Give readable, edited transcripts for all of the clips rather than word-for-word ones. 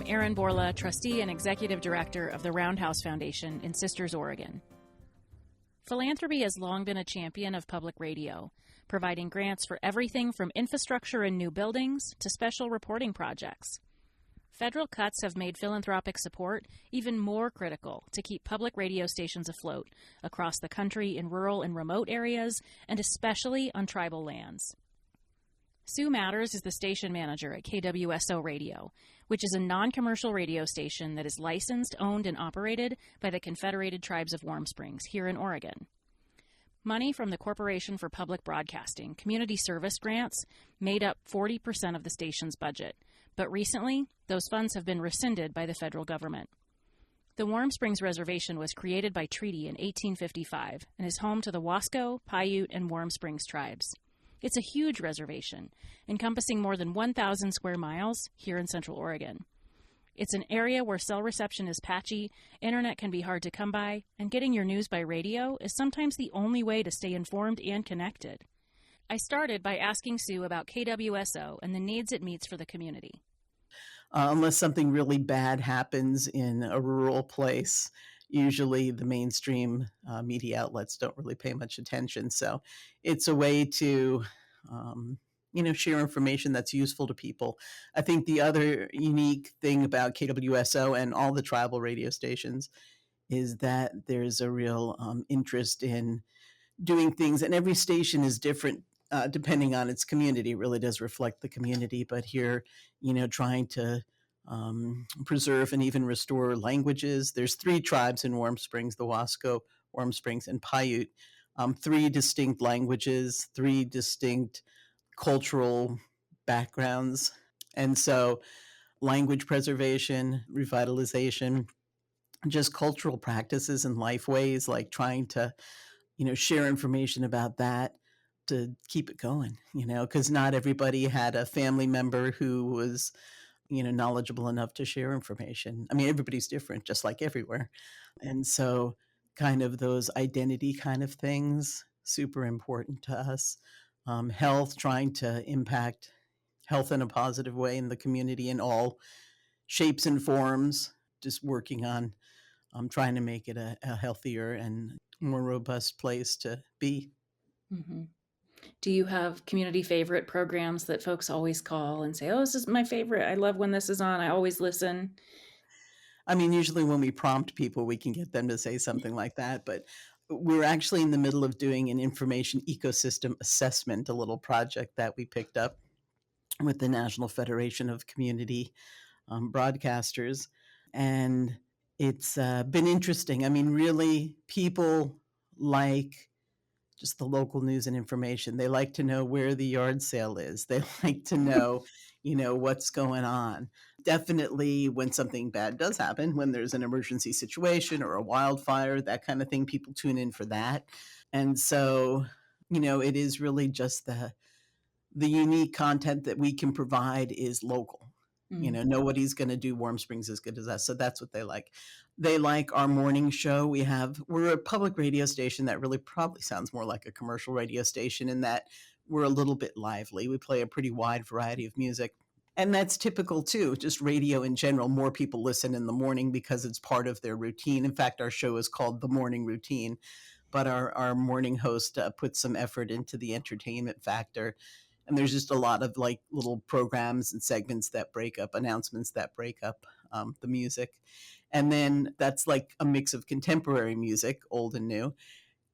Erin Borla, trustee and executive director of the Roundhouse Foundation in Sisters, Oregon. Philanthropy has long been a champion of public radio, providing grants for everything from infrastructure and new buildings to special reporting projects. Federal cuts have made philanthropic support even more critical to keep public radio stations afloat across the country in rural and remote areas, and especially on tribal lands. Sue Matters is the station manager at KWSO Radio, which is a non-commercial radio station that is licensed, owned, and operated by the Confederated Tribes of Warm Springs here in Oregon. Money from the Corporation for Public Broadcasting community service grants made up 40% of the station's budget, but recently, those funds have been rescinded by the federal government. The Warm Springs Reservation was created by treaty in 1855 and is home to the Wasco, Paiute, and Warm Springs tribes. It's a huge reservation, encompassing more than 1,000 square miles here in Central Oregon. It's an area where cell reception is patchy, internet can be hard to come by, and getting your news by radio is sometimes the only way to stay informed and connected. I started by asking Sue about KWSO and the needs it meets for the community. Unless something really bad happens in a rural place, usually the mainstream media outlets don't really pay much attention. So it's a way to, share information that's useful to people. I think the other unique thing about KWSO and all the tribal radio stations is that there's a real interest in doing things, and every station is different depending on its community. It really does reflect the community, but here, trying to preserve and even restore languages. There's 3 tribes in Warm Springs, the Wasco, Warm Springs, and Paiute. 3 distinct languages, 3 distinct cultural backgrounds. And so language preservation, revitalization, just cultural practices and life ways, like trying to, share information about that to keep it going, because not everybody had a family member who was, knowledgeable enough to share information. I mean, everybody's different, just like everywhere. And so kind of those identity kind of things, super important to us. Health, trying to impact health in a positive way in the community in all shapes and forms, just working on trying to make it a healthier and more robust place to be. Mm-hmm. Do you have community favorite programs that folks always call and say, oh, this is my favorite. I love when this is on. I always listen. I mean, usually when we prompt people, we can get them to say something like that. But we're actually in the middle of doing an information ecosystem assessment, a little project that we picked up with the National Federation of Community Broadcasters. And it's been interesting. I mean, really, people like just the local news and information. They like to know where the yard sale is. They like to know, what's going on. Definitely when something bad does happen, when there's an emergency situation or a wildfire, that kind of thing, people tune in for that. And so, it is really just the unique content that we can provide is local. Mm-hmm. Nobody's going to do Warm Springs as good as us. So that's what they like. They like our morning show. We're a public radio station that really probably sounds more like a commercial radio station in that we're a little bit lively. We play a pretty wide variety of music. And that's typical too, just radio in general. More people listen in the morning because it's part of their routine. In fact, our show is called The Morning Routine, but our morning host puts some effort into the entertainment factor. And there's just a lot of like little programs and segments that break up, announcements that break up the music. And then that's like a mix of contemporary music, old and new.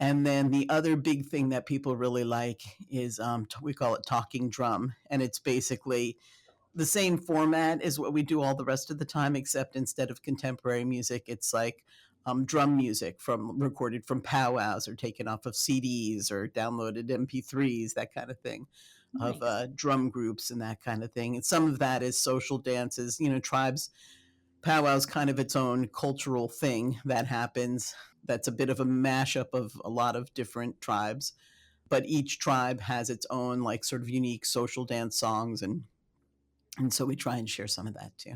And then the other big thing that people really like is we call it Talking Drum. And it's basically the same format as what we do all the rest of the time, except instead of contemporary music, it's like drum music recorded from powwows or taken off of CDs or downloaded MP3s, that kind of thing. Nice. Of drum groups and that kind of thing. And some of that is social dances, tribes, powwows, kind of its own cultural thing that happens. That's a bit of a mashup of a lot of different tribes, but each tribe has its own like sort of unique social dance songs. And so we try and share some of that too.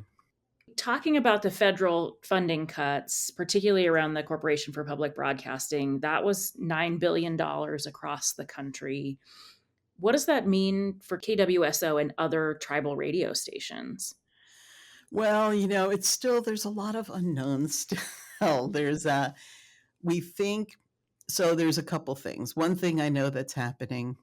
Talking about the federal funding cuts, particularly around the Corporation for Public Broadcasting, that was $9 billion across the country. What does that mean for KWSO and other tribal radio stations? Well, it's still there's a lot of unknowns still. We think so there's a couple things. One thing I know that's happening,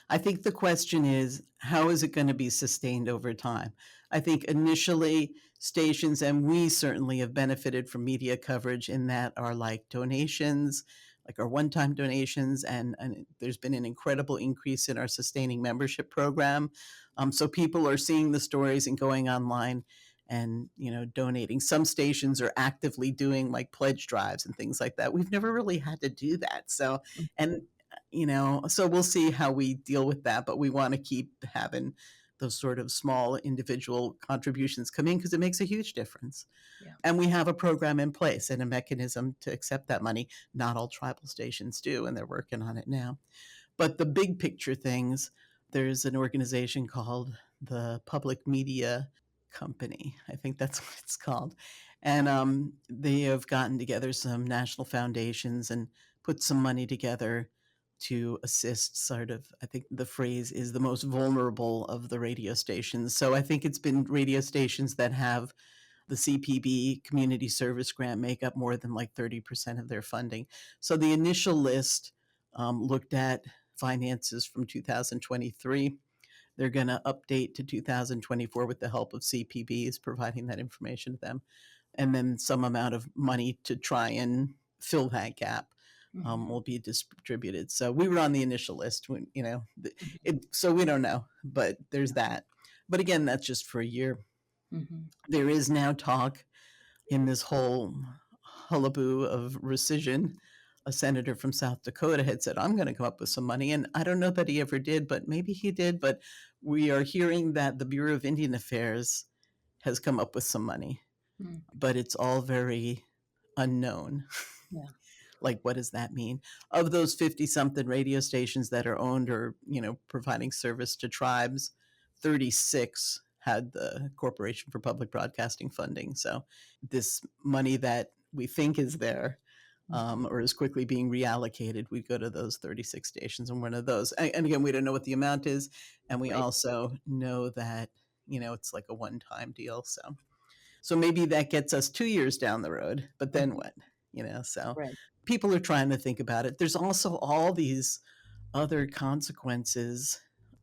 I think the question is, how is it going to be sustained over time? I think initially stations, and we certainly have benefited from media coverage in that our like donations, like our one-time donations, and there's been an incredible increase in our sustaining membership program. So people are seeing the stories and going online and donating. Some stations are actively doing like pledge drives and things like that. We've never really had to do that. So, and so we'll see how we deal with that, but we want to keep having those sort of small individual contributions come in because it makes a huge difference. Yeah. And we have a program in place and a mechanism to accept that money. Not all tribal stations do, and they're working on it now. But the big picture things, there's an organization called the Public Media Company. I think that's what it's called. And they have gotten together some national foundations and put some money together to assist sort of, I think the phrase is the most vulnerable of the radio stations. So I think it's been radio stations that have the CPB community service grant make up more than like 30% of their funding. So the initial list looked at finances from 2023. They're going to update to 2024 with the help of CPBs, providing that information to them, and then some amount of money to try and fill that gap will be distributed. So we were on the initial list, so we don't know, but there's that. But again, that's just for a year. There is now talk in this whole hullaboo of rescission. A senator from South Dakota had said, I'm going to come up with some money. And I don't know that he ever did, but maybe he did. But we are hearing that the Bureau of Indian Affairs has come up with some money, but it's all very unknown. Yeah. Like, what does that mean? Of those 50 something radio stations that are owned or, providing service to tribes, 36 had the Corporation for Public Broadcasting funding. So this money that we think is there or is quickly being reallocated, we go to those 36 stations and one of those. And again, we don't know what the amount is. And we also know that, it's like a one-time deal. So maybe that gets us 2 years down the road, but then what? So people are trying to think about it. There's also all these other consequences.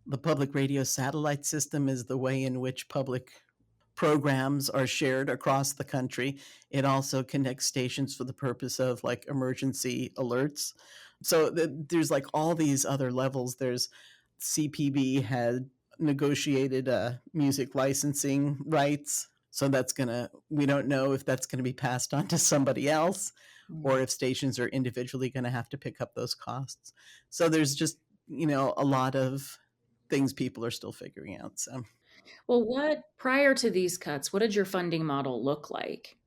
The public radio satellite system is the way in which public programs are shared across the country. It also connects stations for the purpose of like emergency alerts. So there's like all these other levels. There's CPB had negotiated music licensing rights. So we don't know if that's going to be passed on to somebody else or if stations are individually going to have to pick up those costs. So there's just, a lot of things people are still figuring out. Well, prior to these cuts, what did your funding model look like?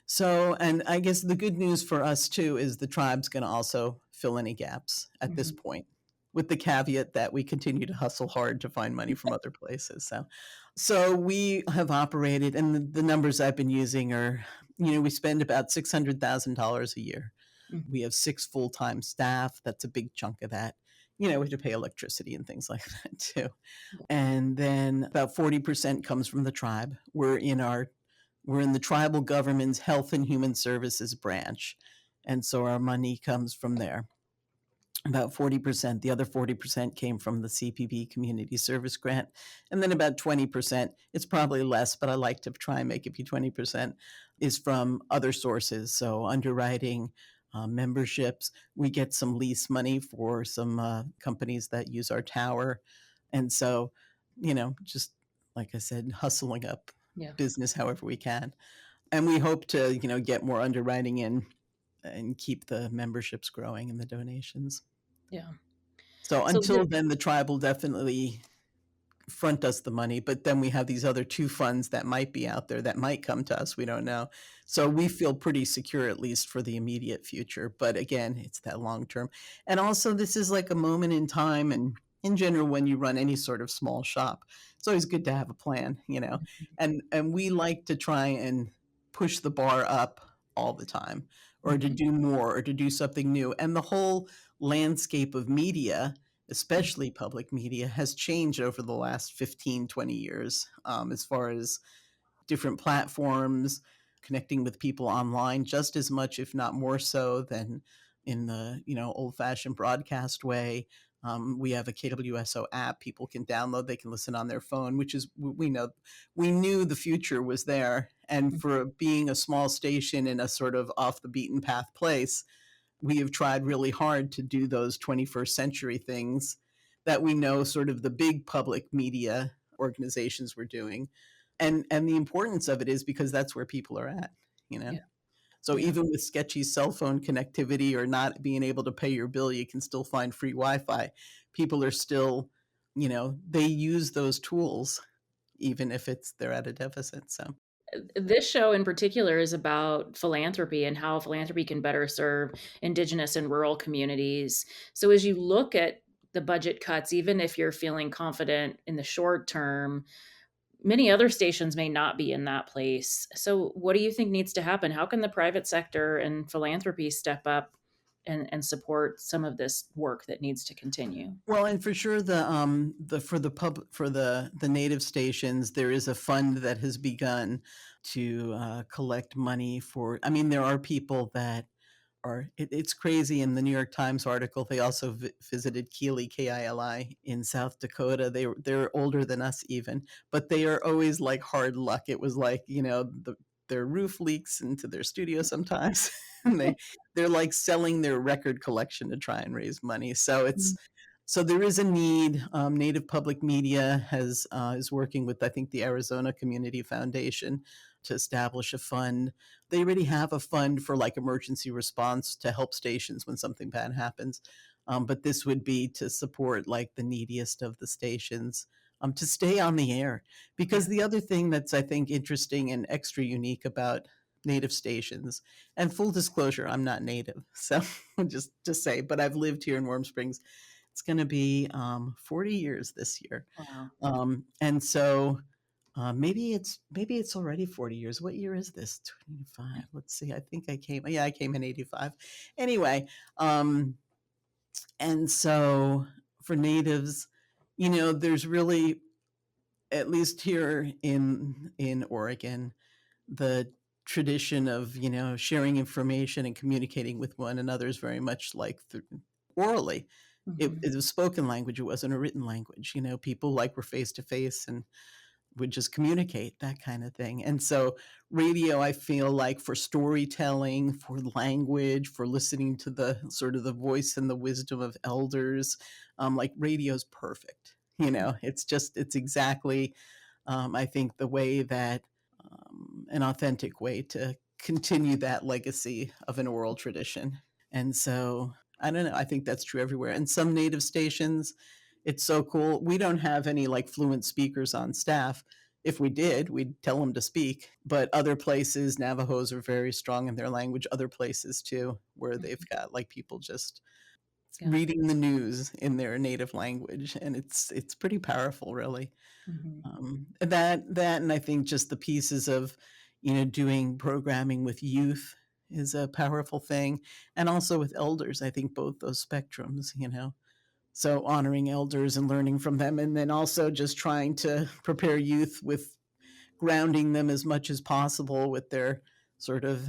So, and I guess the good news for us too is the tribe's going to also fill any gaps at this point, with the caveat that we continue to hustle hard to find money from other places. So we have operated, and the numbers I've been using are, we spend about $600,000 a year. We have 6 full-time staff. That's a big chunk of that. We have to pay electricity and things like that too. And then about 40% comes from the tribe. We're in the tribal government's Health and Human Services branch. And so our money comes from there. About 40%. The other 40% came from the CPB Community Service Grant. And then about 20%, it's probably less, but I like to try and make it be 20%, is from other sources. So underwriting, memberships. We get some lease money for some companies that use our tower. And so, just like I said, hustling up business however we can. And we hope to, get more underwriting in and keep the memberships growing and the donations. Yeah. So until then, the tribe will definitely front us the money, but then we have these other 2 funds that might be out there that might come to us. We don't know. So we feel pretty secure, at least for the immediate future. But again, it's that long term. And also, this is like a moment in time. And in general, when you run any sort of small shop, it's always good to have a plan, and we like to try and push the bar up all the time, or to do more, or to do something new. And the whole landscape of media, especially public media, has changed over the last 15, 20 years as far as different platforms, connecting with people online just as much, if not more so, than in the old-fashioned broadcast way. We have a KWSO app people can download. They can listen on their phone, which is we knew the future was there. And for being a small station in a sort of off the beaten path place, we have tried really hard to do those 21st century things that we know sort of the big public media organizations were doing. And the importance of it is because that's where people are at, you know. Yeah. So Yeah. even with sketchy cell phone connectivity or not being able to pay your bill, you can still find free Wi-Fi. People are still, they use those tools even if they're at a deficit. So This show in particular is about philanthropy and how philanthropy can better serve indigenous and rural communities. So as you look at the budget cuts, even if you're feeling confident in the short term, many other stations may not be in that place. So what do you think needs to happen? How can the private sector and philanthropy step up and support some of this work that needs to continue? well, and for sure, the for the native stations, there is a fund that has begun to collect money for. I mean, there are people that it's crazy. In the New York Times article, they also visited Kili in South Dakota. They're older than us even, but they are always like hard luck. It was like their roof leaks into their studio sometimes, and they're like selling their record collection to try and raise money. So there is a need. Native Public Media is working with, I think, the Arizona Community Foundation to establish a fund. They already have a fund for like emergency response to help stations when something bad happens. But this would be to support like the neediest of the stations to stay on the air. Because Yeah. the other thing that's, I think, interesting and extra unique about native stations, and full disclosure, I'm not native, so just to say, but I've lived here in Warm Springs. It's going to be 40 years this year. Wow. And so maybe it's already 40 years. What year is this? 25. Let's see. I think I came in 85. Anyway, and so for natives, there's really, at least here in Oregon, the tradition of, sharing information and communicating with one another is very much like orally. It was spoken language. It wasn't a written language. People like were face to face and would just communicate, that kind of thing. And so radio, I feel like, for storytelling, for language, for listening to the sort of the voice and the wisdom of elders, like radio's perfect. It's exactly, I think, the way that an authentic way to continue that legacy of an oral tradition. And so I don't know. I think that's true everywhere. And some native stations, it's so cool. We don't have any like fluent speakers on staff. If we did, we'd tell them to speak. But other places, Navajos are very strong in their language. Other places too, where they've got like people just Yeah. reading the news in their native language, and it's pretty powerful, really. Mhm. That and I think just the pieces of doing programming with youth is a powerful thing, and also with elders. I think both those spectrums, so honoring elders and learning from them, and then also just trying to prepare youth with grounding them as much as possible with their sort of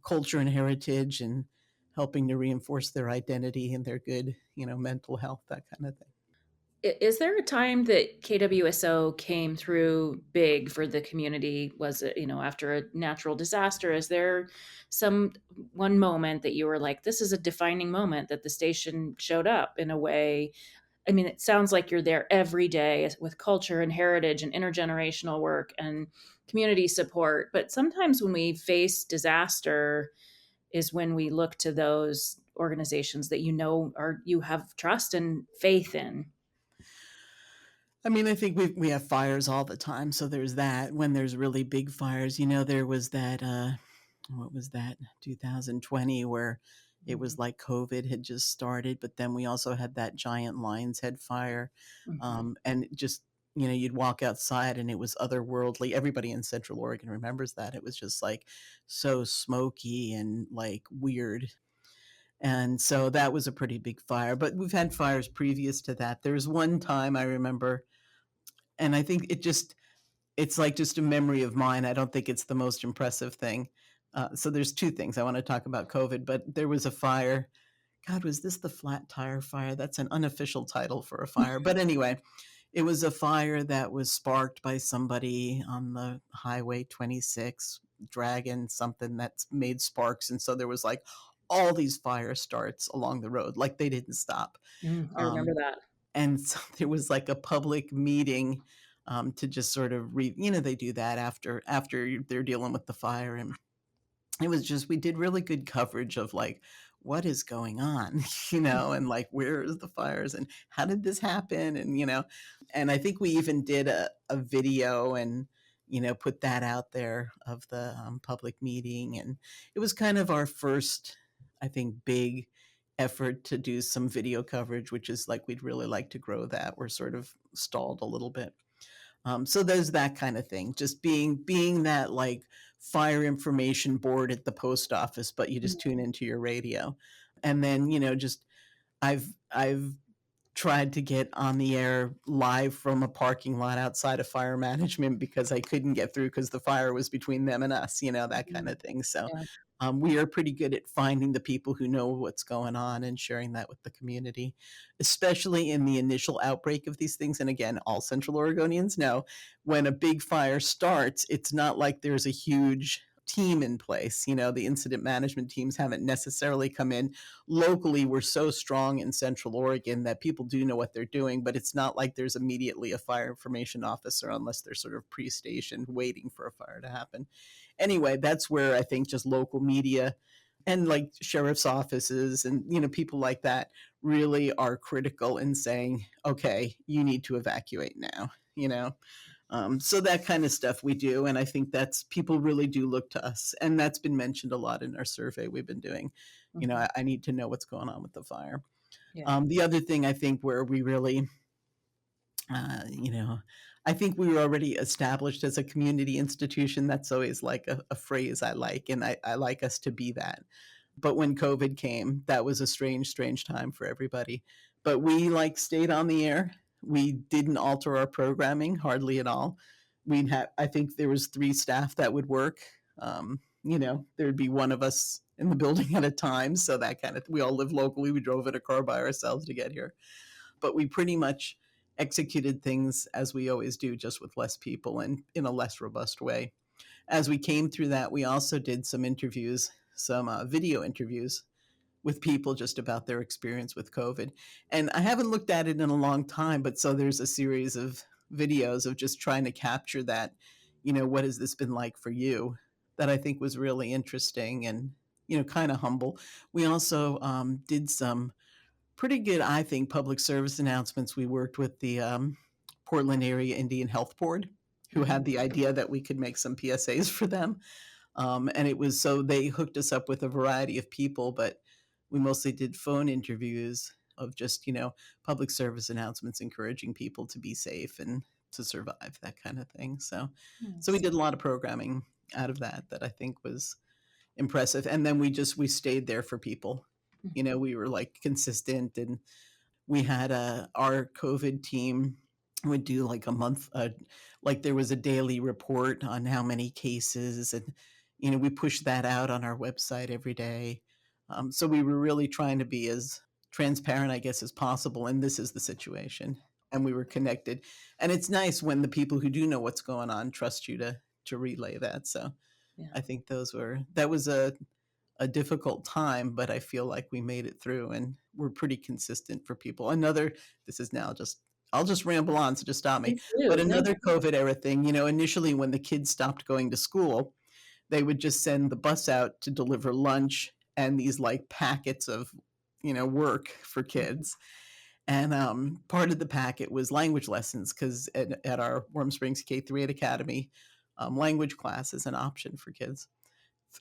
culture and heritage, and helping to reinforce their identity and their good mental health, that kind of thing. Is there a time that KWSO came through big for the community? Was it, after a natural disaster? Is there some one moment that you were like, this is a defining moment that the station showed up in a way? I mean, it sounds like you're there every day with culture and heritage and intergenerational work and community support. But sometimes when we face disaster is when we look to those organizations that or you have trust and faith in. I mean, I think we have fires all the time, so there's that. When there's really big fires, there was that what was that, 2020, where it was like COVID had just started, but then we also had that giant Lion's Head fire, Mhm. and just you'd walk outside and it was otherworldly. Everybody in Central Oregon remembers that. It was just like so smoky and like weird. And so that was a pretty big fire. But we've had fires previous to that. There was one time I remember, and I think it just it's like just a memory of mine. I don't think it's the most impressive thing. So there's two things I want to talk about COVID, but there was a fire. God, was this the flat tire fire? That's an unofficial title for a fire. But anyway, it was a fire that was sparked by somebody on the Highway 26 dragging something that's made sparks. And so there was like all these fire starts along the road, like they didn't stop. I remember Um, that. and so there was like a public meeting to just sort of they do that after they're dealing with the fire. And it was just, we did really good coverage of like what is going on, and like where is the fires and how did this happen, and and I think we even did a video and put that out there of the public meeting, and it was kind of our first, I think, big effort to do some video coverage, which is like we'd really like to grow that. We're sort of stalled a little bit. So there's that kind of thing, just being that like fire information board at the post office, but you just tune into your radio. And then, just I've tried to get on the air live from a parking lot outside of fire management because I couldn't get through because the fire was between them and us, that kind Mhm. of thing. So Yeah. we are pretty good at finding the people who know what's going on and sharing that with the community, especially in the initial outbreak of these things. And again, all Central Oregonians know when a big fire starts, it's not like there's a huge team in place. The incident management teams haven't necessarily come in. Locally, we're so strong in Central Oregon that people do know what they're doing, but it's not like there's immediately a fire information officer unless they're sort of pre-stationed waiting for a fire to happen. Anyway, that's where I think just local media and like sheriff's offices and people like that really are critical in saying, okay, you need to evacuate now. So that kind of stuff we do, and I think that's, people really do look to us, and that's been mentioned a lot in our survey we've been doing. Mhm. I need to know what's going on with the fire. Yeah. The other thing I think where we really uh, you know, I think we were already established as a community institution. That's always like a phrase I like, and I like us to be that. But when COVID came, that was a strange, strange time for everybody. But we like stayed on the air. We didn't alter our programming hardly at all. We'd have, I think there was 3 staff that would work. There'd be one of us in the building at a time. So that kind of, we all live locally. We drove in a car by ourselves to get here, but we pretty much executed things as we always do, just with less people and in a less robust way. As we came through that, we also did some interviews, some video interviews with people just about their experience with COVID. And I haven't looked at it in a long time, but so there's a series of videos of just trying to capture that, what has this been like for you? That I think was really interesting and, kind of humble. We also did some pretty good, I think, public service announcements. We worked with the Portland Area Indian Health Board, who Mhm. had the idea that we could make some PSAs for them. And it was, so they hooked us up with a variety of people, but we mostly did phone interviews of just, public service announcements encouraging people to be safe and to survive, that kind of thing. So we Nice. did a lot of programming out of that I think was impressive. And then we stayed there for people. Mhm. We were like consistent, and we had our COVID team would do like a month, like there was a daily report on how many cases, and we pushed that out on our website every day. So we were really trying to be as transparent, I guess, as possible. And this is the situation, and we were connected. And it's nice when the people who do know what's going on trust you to relay that. So Yeah. I think that was a difficult time, but I feel like we made it through and we're pretty consistent for people. This is now just, I'll just ramble on, so just stop me. Please But do. No. another COVID era thing, initially when the kids stopped going to school, they would just send the bus out to deliver lunch and these like packets of, work for Mhm. kids. And part of the packet was language lessons because at our Warm Springs K-8 Academy, language class is an option for kids,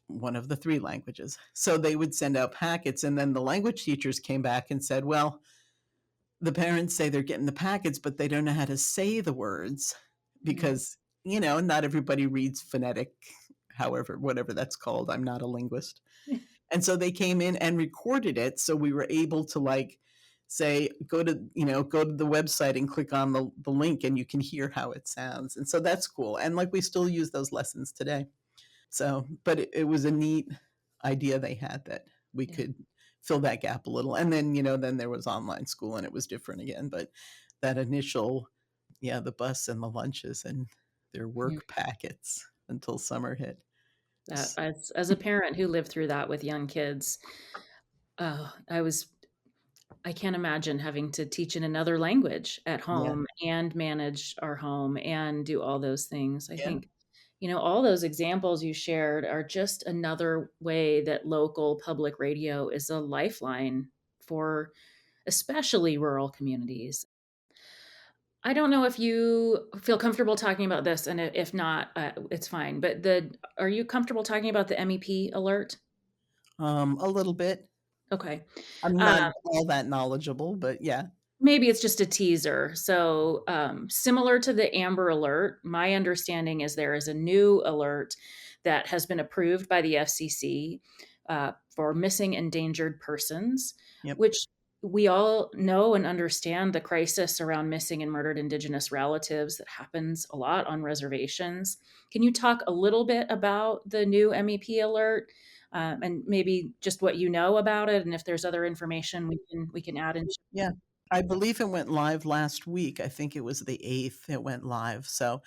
one of the 3 languages. So they would send out packets, and then the language teachers came back and said, well, the parents say they're getting the packets, but they don't know how to say the words Mm. because, not everybody reads phonetic, however, whatever that's called. I'm not a linguist. And so they came in and recorded it. So we were able to like say, go to the website and click on the link and you can hear how it sounds. And so that's cool. And like we still use those lessons today. So, but it was a neat idea they had that we Yeah. could fill that gap a little. And then, then there was online school and it was different again. But that initial, yeah, the bus and the lunches and their Mhm. work packets until summer hit. That as a parent who lived through that with young kids, I can't imagine having to teach in another language at Yeah. home and manage our home and do all those things. I Yeah. think, all those examples you shared are just another way that local public radio is a lifeline for especially rural communities. I don't know if you feel comfortable talking about this, and if not, it's fine. But are you comfortable talking about the MEP alert? A little bit. Okay. I'm Uh, not all that knowledgeable, but yeah. Maybe it's just a teaser. So, similar to the Amber Alert, my understanding is there is a new alert that has been approved by the FCC for missing endangered persons, Yep. which we all know and understand the crisis around missing and murdered Indigenous relatives that happens a lot on reservations. Can you talk a little bit about the new MEP alert? And maybe just what you know about it, and if there's other information we can add in. Yeah. I believe it went live last week. I think it was the 8th it went live. So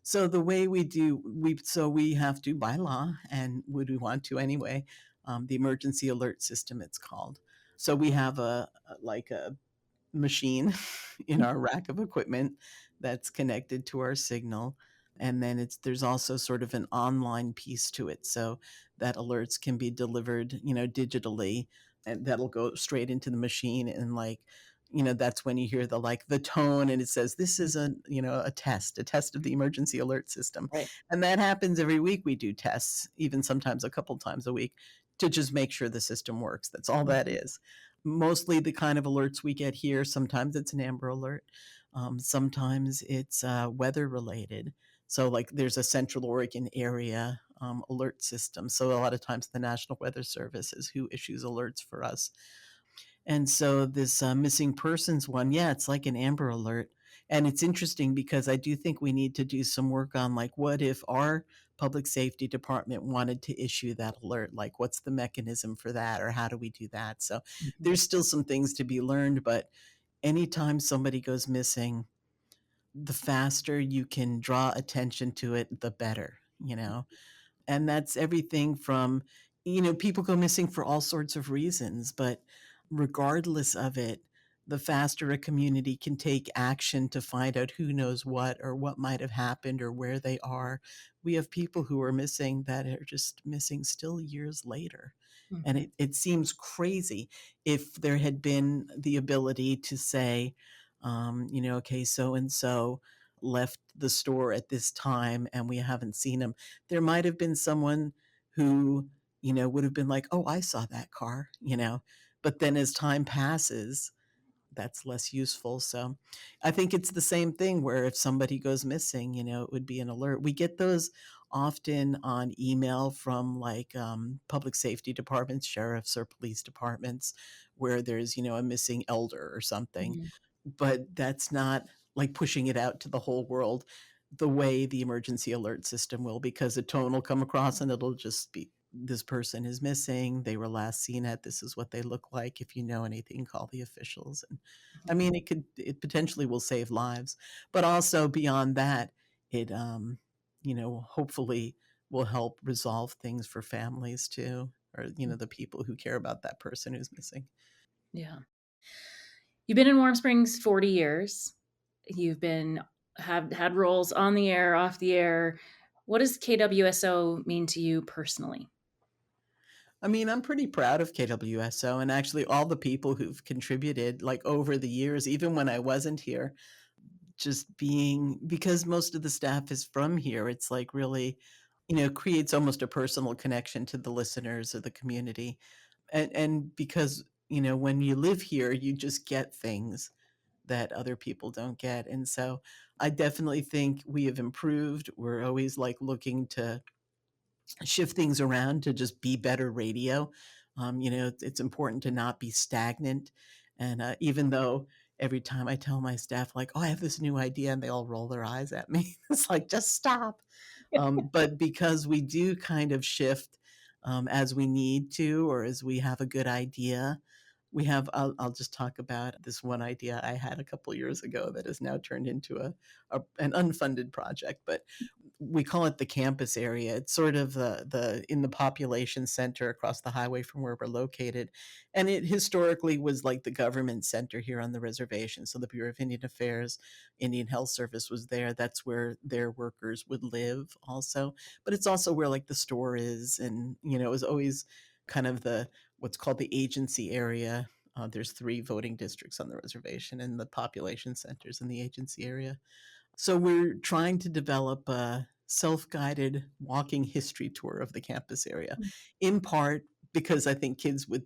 the way we have to by law, and would we want to anyway, the emergency alert system it's called. So we have like a machine in our rack of equipment that's connected to our signal, and then there's also sort of an online piece to it, so that alerts can be delivered digitally, and that'll go straight into the machine. And like that's when you hear the tone, and it says this is a test of the emergency alert system. Right. And that happens every week. We do tests, even sometimes a couple times a week, to just make sure the system works. That's all that Mhm. is. Mostly the kind of alerts we get here, sometimes it's an Amber Alert, sometimes it's weather related. So, like, there's a Central Oregon area alert system. So, a lot of times the National Weather Service is who issues alerts for us. And so this missing persons one, yeah, it's like an Amber Alert. And it's interesting because I do think we need to do some work on, like, what if our public safety department wanted to issue that alert? Like, what's the mechanism for that, or how do we do that? So Mhm. there's still some things to be learned, but anytime somebody goes missing, the faster you can draw attention to it, the better. And that's everything from, people go missing for all sorts of reasons, but regardless of it, the faster a community can take action to find out who knows what or what might have happened or where they are. We have people who are missing that are just missing still years later. And Mhm. it seems crazy if there had been the ability to say, okay, so and so left the store at this time and we haven't seen him. There might have been someone who, would have been like, oh, I saw that car. But then as time passes, that's less useful. So I think it's the same thing where if somebody goes missing, it would be an alert. We get those often on email from like public safety departments, sheriffs, or police departments where there's, a missing elder or something. Mhm. But that's not like pushing it out to the whole world the way the emergency alert system will, because a tone will come across and it'll just be, this person is missing, they were last seen at, this is what they look like, if you know anything, call the officials. And I Mhm. mean, it potentially will save lives, but also beyond that, it hopefully will help resolve things for families too, or the people who care about that person who's missing. Yeah. You've been in Warm Springs 40 years. You've been have had roles on the air, off the air. What does KWSO mean to you personally? I mean, I'm pretty proud of KWSO and actually all the people who've contributed like over the years, even when I wasn't here, just being, because most of the staff is from here, it's like really, creates almost a personal connection to the listeners of the community. And because, when you live here, you just get things that other people don't get. And so I definitely think we have improved. We're always like looking to shift things around to just be better radio. It's important to not be stagnant. And even though every time I tell my staff, like, oh, I have this new idea, and they all roll their eyes at me, it's like, just stop. But because we do kind of shift as we need to, or as we have a good idea, we have, I'll just talk about this one idea I had a couple years ago that has now turned into an unfunded project. But we call it the campus area. It's sort of the in the population center across the highway from where we're located, and it historically was like the government center here on the reservation. So the Bureau of Indian Affairs, Indian Health Service was there. That's where their workers would live, also. But it's also where like the store is, and it was always kind of the what's called the agency area. There's 3 voting districts on the reservation, and the population centers in the agency area. So we're trying to develop a self-guided walking history tour of the campus area, in part because I think kids would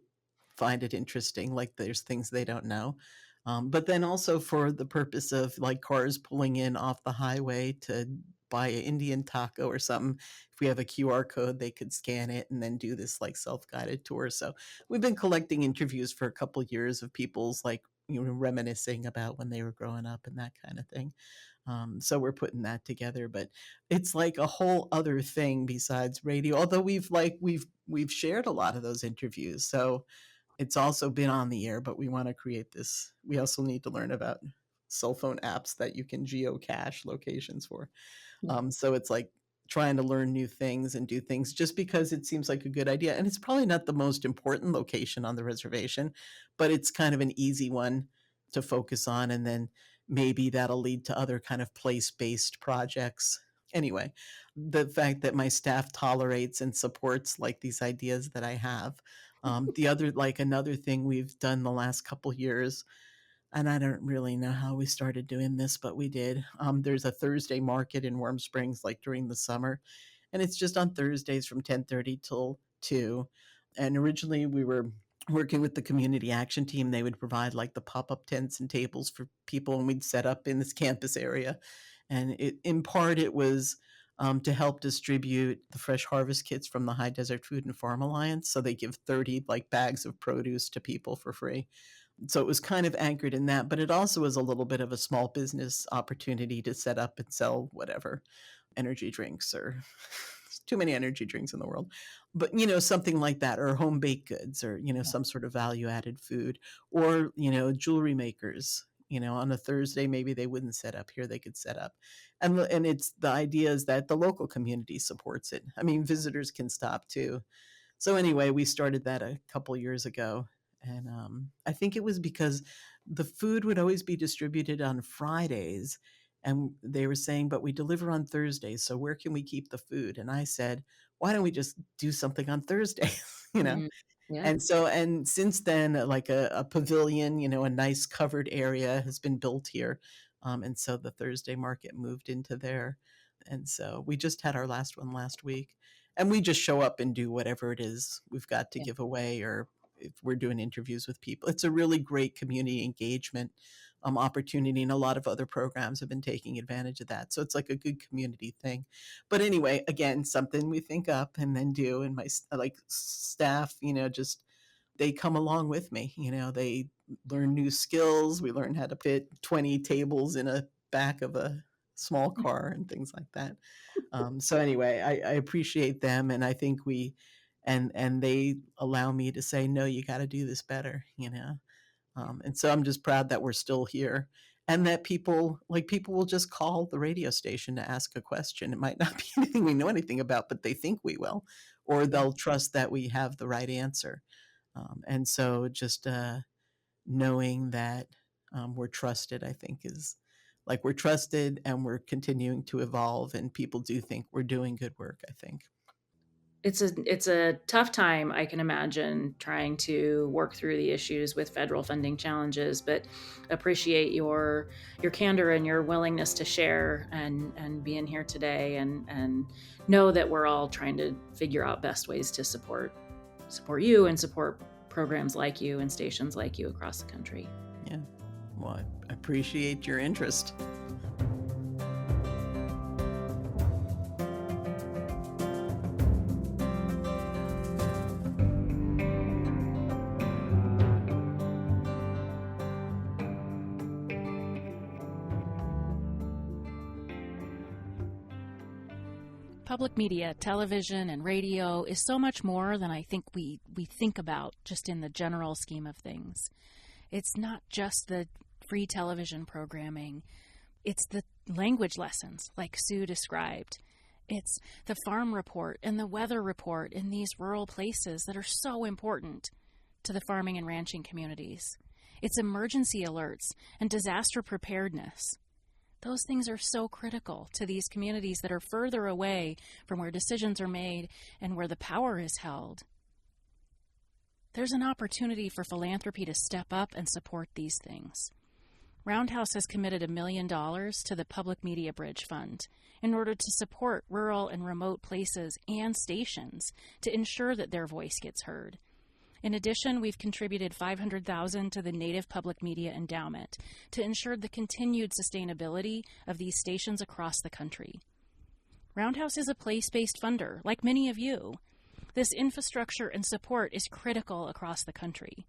find it interesting, like there's things they don't know. But then also for the purpose of like cars pulling in off the highway to buy an Indian taco or something. If we have a QR code, they could scan it and then do this like self-guided tour. So we've been collecting interviews for a couple years of people's like, reminiscing about when they were growing up and that kind of thing. So we're putting that together, but it's like a whole other thing besides radio. Although we've shared a lot of those interviews, so it's also been on the air. But we want to create this. We also need to learn about cell phone apps that you can geocache locations for. So it's like trying to learn new things and do things just because it seems like a good idea. And it's probably not the most important location on the reservation, but it's kind of an easy one to focus on. And then maybe that'll lead to other kind of place-based projects. Anyway, the fact that my staff tolerates and supports like these ideas that I have. The other, like another thing we've done the last couple years, and I don't really know how we started doing this, but we did. There's a Thursday market in Warm Springs, like during the summer, and it's just on Thursdays from 10:30 till 2. And originally we were working with the community action team. They would provide like the pop-up tents and tables for people, and we'd set up in this campus area. And in part, it was to help distribute the fresh harvest kits from the High Desert Food and Farm Alliance. So they give 30 like bags of produce to people for free. So it was kind of anchored in that, but it also was a little bit of a small business opportunity to set up and sell whatever energy drinks, or too many energy drinks in the world, but something like that, or home baked goods, or some sort of value added food, or jewelry makers. On a Thursday, maybe they wouldn't set up here; they could set up, and it's the idea is that the local community supports it. I mean, visitors can stop too. So anyway, we started that a couple years ago, and I think it was because the food would always be distributed on Fridays, and they were saying, but we deliver on Thursdays, so where can we keep the food? And I said, why don't we just do something on Thursday? you know? Mhm. Yeah. And since then, like a pavilion, a nice covered area has been built here. And so the Thursday market moved into there. And so we just had our last one last week. And we just show up and do whatever it is we've got to Yeah. give away, or if we're doing interviews with people. It's a really great community engagement opportunity, and a lot of other programs have been taking advantage of that. So it's like a good community thing. But anyway, again, something we think up and then do. And my like staff, just they come along with me. They learn new skills. We learn how to fit 20 tables in a back of a small car and things like that. So anyway, I appreciate them, and I think and they allow me to say, no, you got to do this better. And so I'm just proud that we're still here, and that people will just call the radio station to ask a question. It might not be anything we know anything about, but they think we will, or Yeah. they'll trust that we have the right answer. And so just knowing that we're trusted, I think, is like we're trusted and we're continuing to evolve, and people do think we're doing good work, I think. It's a tough time, I can imagine, trying to work through the issues with federal funding challenges, but appreciate your candor and your willingness to share and being here today, and know that we're all trying to figure out best ways to support you and support programs like you and stations like you across the country. Yeah. Well, I appreciate your interest. Public media, television, and radio is so much more than I think we think about just in the general scheme of things. It's not just the free television programming. It's the language lessons, like Sue described. It's the farm report and the weather report in these rural places that are so important to the farming and ranching communities. It's emergency alerts and disaster preparedness. Those things are so critical to these communities that are further away from where decisions are made and where the power is held. There's an opportunity for philanthropy to step up and support these things. Roundhouse has committed $1 million to the Public Media Bridge Fund in order to support rural and remote places and stations to ensure that their voice gets heard. In addition, we've contributed $500,000 to the Native Public Media Endowment to ensure the continued sustainability of these stations across the country. Roundhouse is a place-based funder, like many of you. This infrastructure and support is critical across the country.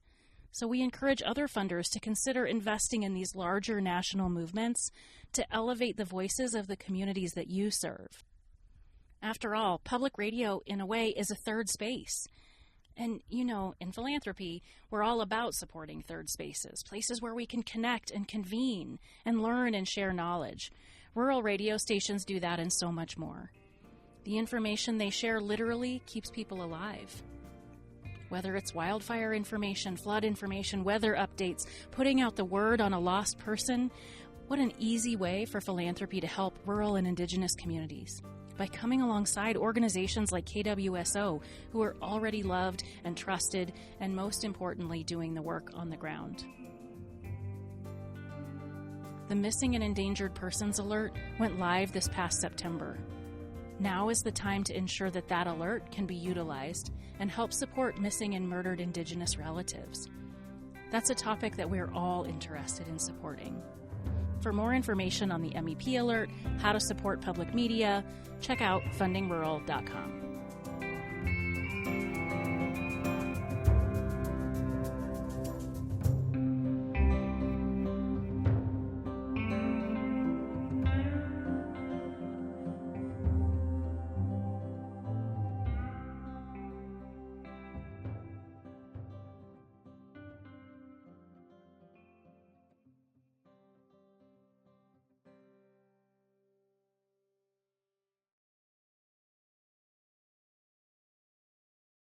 So we encourage other funders to consider investing in these larger national movements to elevate the voices of the communities that you serve. After all, public radio, in a way, is a third space. And, you know, in philanthropy, we're all about supporting third spaces, places where we can connect and convene and learn and share knowledge. Rural radio stations do that and so much more. The information they share literally keeps people alive. Whether it's wildfire information, flood information, weather updates, putting out the word on a lost person, what an easy way for philanthropy to help rural and indigenous communities. By coming alongside organizations like KWSO, who are already loved and trusted, and most importantly, doing the work on the ground. The Missing and Endangered Persons Alert went live this past September. Now is the time to ensure that that alert can be utilized and help support missing and murdered Indigenous relatives. That's a topic that we're all interested in supporting. For more information on the MEP alert, how to support public media, check out fundingrural.com.